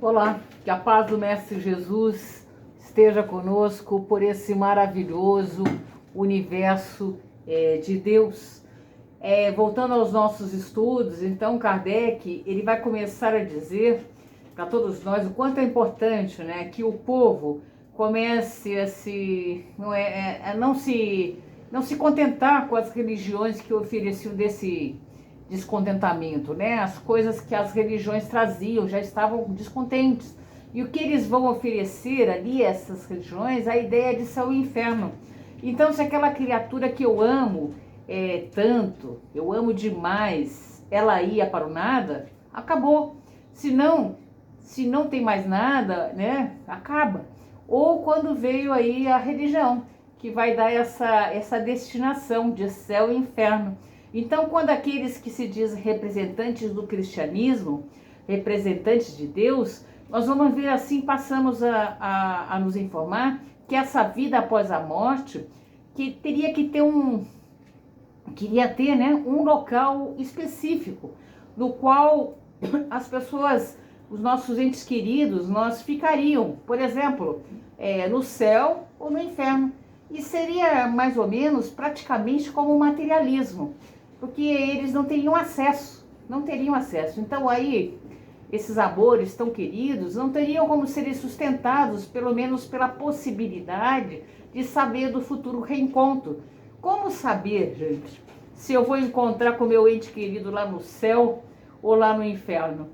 Olá, que a paz do Mestre Jesus esteja conosco por esse maravilhoso universo de Deus. Voltando aos nossos estudos, então Kardec ele vai começar a dizer para todos nós o quanto é importante, né, que o povo comece a não se contentar com as religiões que ofereciam desse descontentamento, né? As coisas que as religiões traziam já estavam descontentes. E o que eles vão oferecer ali, essas religiões, a ideia de céu e inferno. Então, se aquela criatura que eu amo tanto, eu amo demais, ela ia para o nada, acabou. Se não tem mais nada, né? Acaba. Ou quando veio aí a religião, que vai dar essa destinação de céu e inferno. Então, quando aqueles que se dizem representantes do cristianismo, representantes de Deus, nós vamos ver assim, passamos a nos informar que essa vida após a morte, que teria que ter né, um local específico, no qual as pessoas, os nossos entes queridos, nós ficariam, por exemplo, no céu ou no inferno. E seria mais ou menos praticamente como o materialismo, porque eles não teriam acesso. Então aí, esses amores tão queridos não teriam como serem sustentados, pelo menos pela possibilidade de saber do futuro reencontro. Como saber, gente, se eu vou encontrar com meu ente querido lá no céu ou lá no inferno?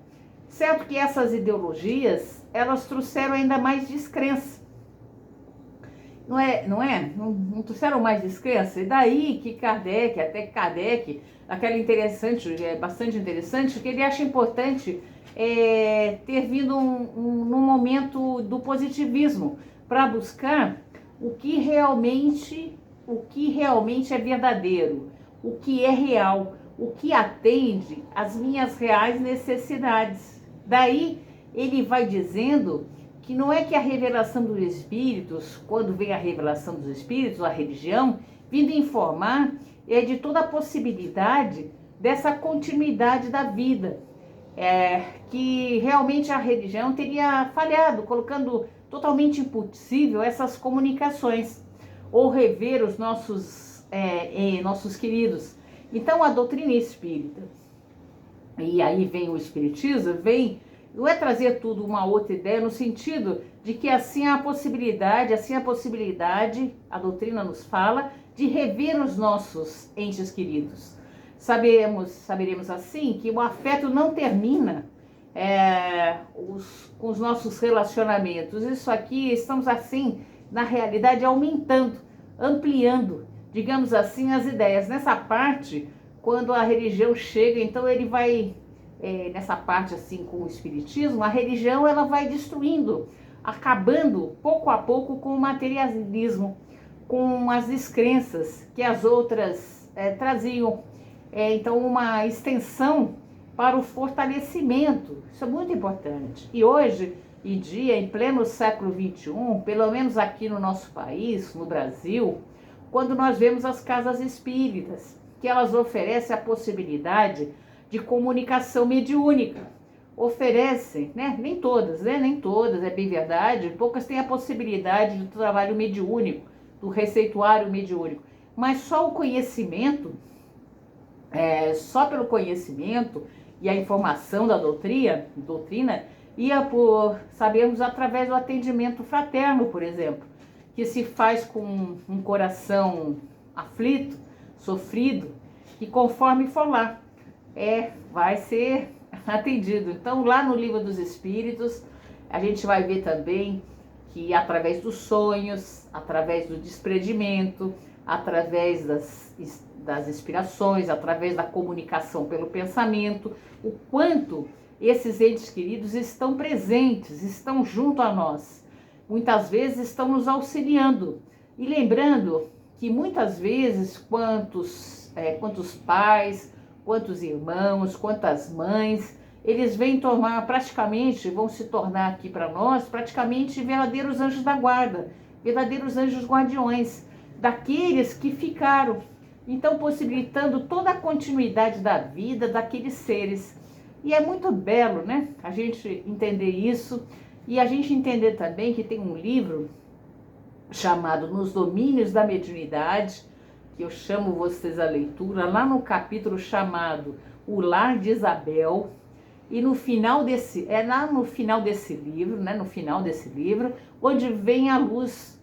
Certo que essas ideologias, elas trouxeram ainda mais descrença. Não trouxeram mais descrença? E daí que Kardec, bastante interessante, que ele acha importante ter vindo num momento do positivismo, para buscar o que realmente é verdadeiro, o que é real, o que atende às minhas reais necessidades. Daí ele vai dizendo que não é que a revelação dos Espíritos, quando vem a revelação dos Espíritos, a religião, vindo informar de toda a possibilidade dessa continuidade da vida, que realmente a religião teria falhado, colocando totalmente impossível essas comunicações, ou rever os nossos queridos. Então a doutrina espírita, e aí vem o espiritismo, não é trazer tudo uma outra ideia, no sentido de que assim a possibilidade, a doutrina nos fala, de rever os nossos entes queridos. Saberemos assim que o afeto não termina com os nossos relacionamentos. Isso aqui, estamos assim, na realidade, aumentando, ampliando, digamos assim, as ideias. Nessa parte, quando a religião chega, então ele vai... nessa parte assim com o espiritismo, a religião ela vai destruindo, acabando pouco a pouco com o materialismo, com as descrenças que as outras traziam. Então uma extensão para o fortalecimento, isso é muito importante. E hoje em dia, em pleno século XXI, pelo menos aqui no nosso país, no Brasil, quando nós vemos as casas espíritas, que elas oferecem a possibilidade de comunicação mediúnica, oferecem, né? Nem todas, é bem verdade, poucas têm a possibilidade do trabalho mediúnico, do receituário mediúnico, mas só o conhecimento, só pelo conhecimento e a informação da doutrina ia sabemos através do atendimento fraterno, por exemplo, que se faz com um coração aflito, sofrido, e conforme for lá, vai ser atendido. Então, lá no Livro dos Espíritos, a gente vai ver também que através dos sonhos, através do desprendimento, através das inspirações, através da comunicação pelo pensamento, o quanto esses entes queridos estão presentes, estão junto a nós. Muitas vezes estão nos auxiliando. E lembrando que muitas vezes, quantos pais, quantos irmãos, quantas mães, eles vão se tornar aqui para nós praticamente verdadeiros anjos da guarda, verdadeiros anjos guardiões daqueles que ficaram, então possibilitando toda a continuidade da vida daqueles seres. E é muito belo, né, a gente entender isso e a gente entender também que tem um livro chamado Nos Domínios da Mediunidade, que eu chamo vocês à leitura, lá no capítulo chamado O Lar de Isabel, e no final desse, lá no final desse livro, né, no final desse livro, onde vem a luz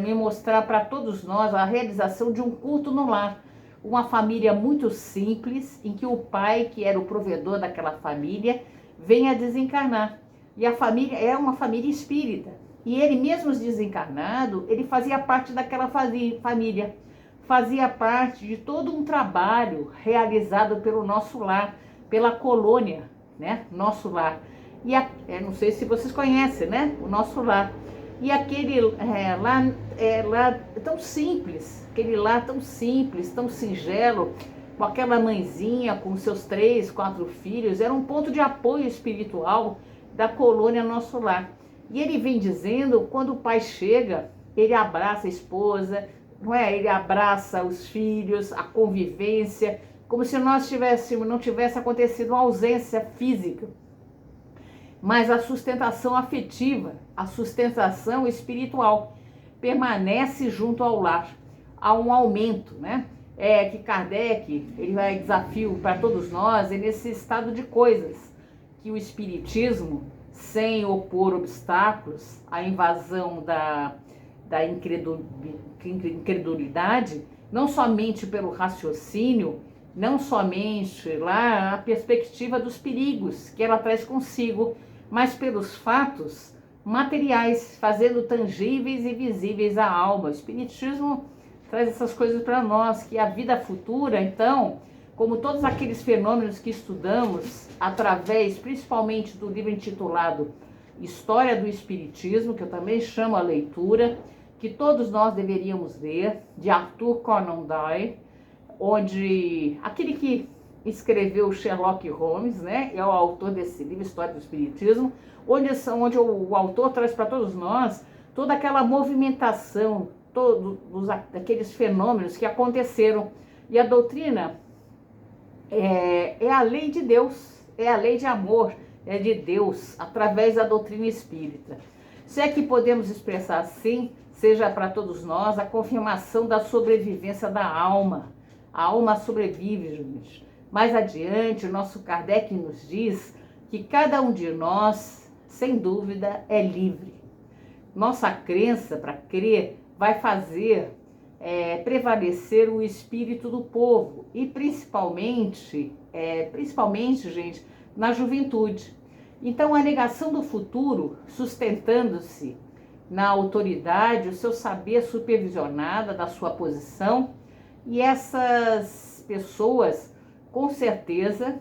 me mostrar para todos nós a realização de um culto no lar. Uma família muito simples, em que o pai, que era o provedor daquela família, vem a desencarnar. E a família é uma família espírita. E ele mesmo desencarnado, ele fazia parte daquela família. Fazia parte de todo um trabalho realizado pelo nosso lar, pela colônia, né? Nosso lar. E não sei se vocês conhecem, né? O nosso lar. E aquele lá tão simples, aquele lá tão simples, tão singelo, com aquela mãezinha, com seus 3, 4 filhos, era um ponto de apoio espiritual da colônia Nosso Lar. E ele vem dizendo, quando o pai chega, ele abraça a esposa, não é? Ele abraça os filhos, a convivência, como se não tivesse acontecido uma ausência física, mas a sustentação afetiva, a sustentação espiritual permanece junto ao lar. Há um aumento, né? Que Kardec, ele vai desafio para todos nós, nesse estado de coisas, que o espiritismo, sem opor obstáculos à invasão da incredulidade, não somente pelo raciocínio, não somente lá a perspectiva dos perigos que ela traz consigo, mas pelos fatos materiais, fazendo tangíveis e visíveis a alma. O Espiritismo traz essas coisas para nós, que a vida futura, então, como todos aqueles fenômenos que estudamos, através principalmente do livro intitulado História do Espiritismo, que eu também chamo a leitura, que todos nós deveríamos ler, de Arthur Conan Doyle, onde aquele que escreveu Sherlock Holmes, né, é o autor desse livro, História do Espiritismo, onde o autor traz para todos nós toda aquela movimentação, todos aqueles fenômenos que aconteceram. E a doutrina é a lei de Deus, é a lei de amor, é de Deus, através da doutrina espírita. Se é que podemos expressar assim, seja para todos nós a confirmação da sobrevivência da alma. A alma sobrevive, gente. Mais adiante, o nosso Kardec nos diz que cada um de nós, sem dúvida, é livre. Nossa crença, para crer, vai fazer prevalecer o espírito do povo e principalmente, gente, na juventude. Então, a negação do futuro, sustentando-se na autoridade, o seu saber supervisionada da sua posição, e essas pessoas, com certeza,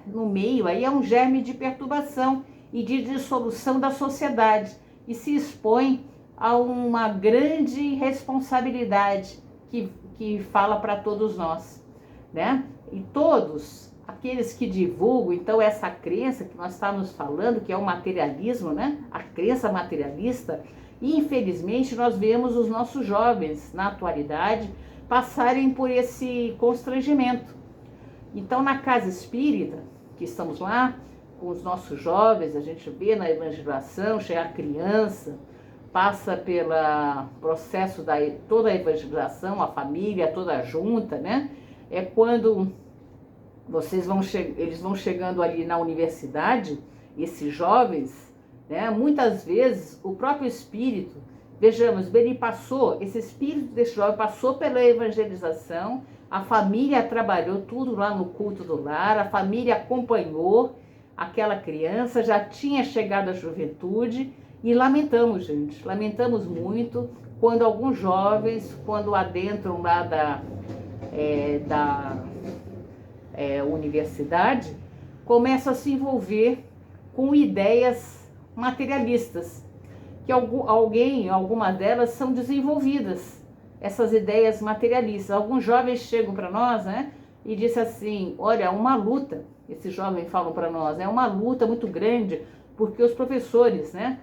no meio aí é um germe de perturbação e de dissolução da sociedade e se expõe a uma grande responsabilidade que fala para todos nós, né? E todos aqueles que divulgam, então, essa crença que nós estamos falando, que é o materialismo, né? A crença materialista, e infelizmente nós vemos os nossos jovens, na atualidade, passarem por esse constrangimento. Então, na casa espírita, que estamos lá, com os nossos jovens, a gente vê na evangelização, chega a criança, passa pelo processo da toda a evangelização, a família toda junta, né? É quando eles vão chegando ali na universidade, esses jovens, né? Muitas vezes o próprio espírito, vejamos, esse espírito desse jovem passou pela evangelização, a família trabalhou tudo lá no culto do lar, a família acompanhou aquela criança, já tinha chegado à juventude e lamentamos, gente, lamentamos muito quando alguns jovens, quando adentram lá da universidade, começam a se envolver com ideias materialistas, que algumas delas são desenvolvidas, essas ideias materialistas. Alguns jovens chegam para nós, né, e dizem assim, olha, uma luta, esses jovens falam para nós, é uma luta muito grande, porque os professores, né,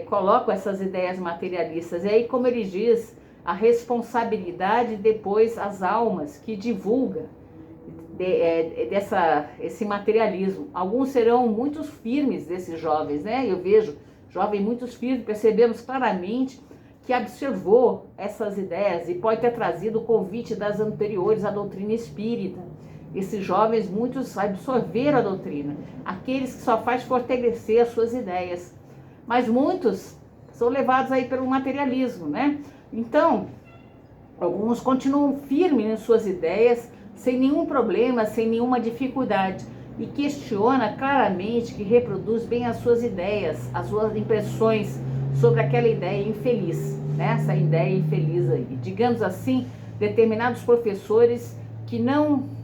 colocam essas ideias materialistas. E aí, como ele diz, a responsabilidade depois as almas que divulga, esse materialismo. Alguns serão muito firmes desses jovens, né? Eu vejo jovens muito firmes, percebemos claramente que observou essas ideias e pode ter trazido o convite das anteriores à doutrina espírita. Esses jovens, muitos absorveram a doutrina, aqueles que só faz fortalecer as suas ideias, mas muitos são levados aí pelo materialismo, né? Então, alguns continuam firmes em suas ideias, sem nenhum problema, sem nenhuma dificuldade, e questiona claramente que reproduz bem as suas ideias, as suas impressões sobre aquela ideia infeliz, né? Essa ideia infeliz aí. Digamos assim, determinados professores que não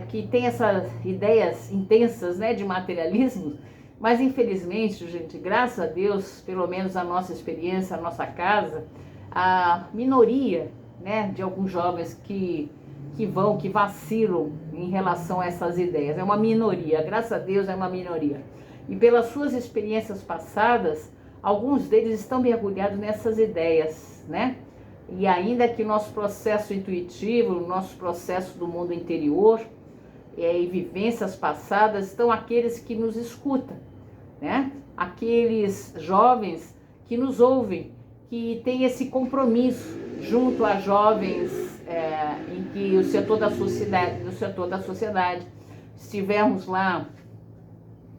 que têm essas ideias intensas, né, de materialismo, mas infelizmente, gente, graças a Deus, pelo menos a nossa experiência, a nossa casa, a minoria, né, de alguns jovens que vacilam em relação a essas ideias. É uma minoria, graças a Deus é uma minoria. E pelas suas experiências passadas, alguns deles estão mergulhados nessas ideias, né? E ainda que nosso processo intuitivo, nosso processo do mundo interior e vivências passadas, estão aqueles que nos escutam, né? Aqueles jovens que nos ouvem, que têm esse compromisso junto a jovens em que o setor da sociedade, estivermos lá,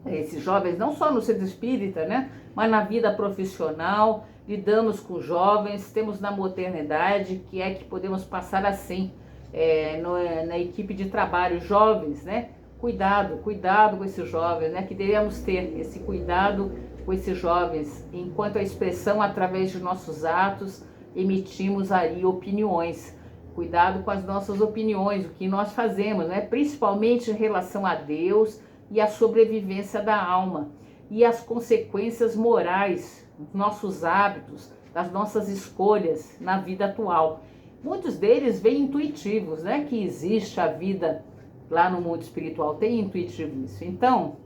esses jovens, não só no centro espírita, né, mas na vida profissional, lidamos com jovens, temos na maternidade, que é que podemos passar assim, na equipe de trabalho, jovens, né, cuidado com esses jovens, né, que devemos ter esse cuidado com esses jovens, enquanto a expressão através de nossos atos, emitimos aí opiniões. Cuidado com as nossas opiniões, o que nós fazemos, né? Principalmente em relação a Deus e a sobrevivência da alma e as consequências morais, nossos hábitos, das nossas escolhas na vida atual. Muitos deles vêm intuitivos, né? Que existe a vida lá no mundo espiritual, tem intuitivo isso. Então,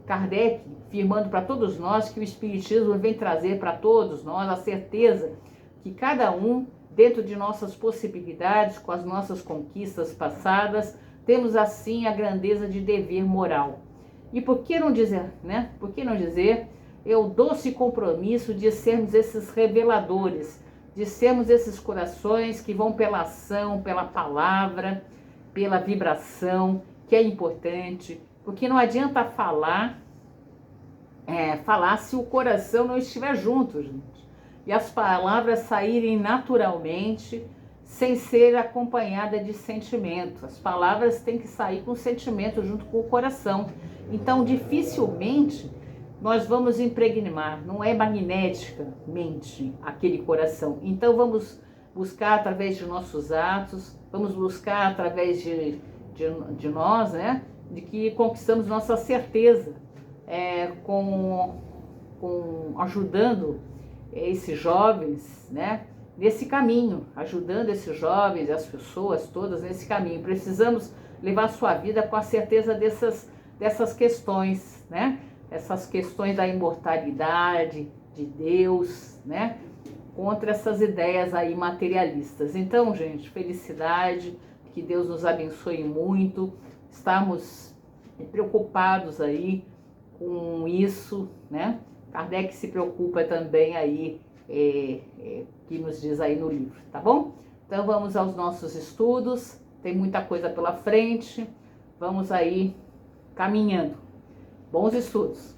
Kardec, afirmando para todos nós que o Espiritismo vem trazer para todos nós a certeza que cada um, dentro de nossas possibilidades, com as nossas conquistas passadas, temos assim a grandeza de dever moral. E por que não dizer, né? Por que não dizer, o doce compromisso de sermos esses reveladores, de sermos esses corações que vão pela ação, pela palavra, pela vibração, que é importante, porque não adianta falar se o coração não estiver junto, gente. E as palavras saírem naturalmente, sem ser acompanhada de sentimento. As palavras têm que sair com sentimento junto com o coração. Então, dificilmente nós vamos impregnar, não é magneticamente aquele coração. Então, vamos buscar através de nossos atos, vamos buscar através de nós, né? De que conquistamos nossa certeza, ajudando esses jovens, né, nesse caminho, ajudando esses jovens, as pessoas todas nesse caminho. Precisamos levar sua vida com a certeza dessas questões, né, essas questões da imortalidade, de Deus, né, contra essas ideias aí materialistas. Então, gente, felicidade, que Deus nos abençoe muito, estamos preocupados aí com isso, né? Kardec se preocupa também aí, que nos diz aí no livro, tá bom? Então vamos aos nossos estudos, tem muita coisa pela frente, vamos aí caminhando. Bons estudos!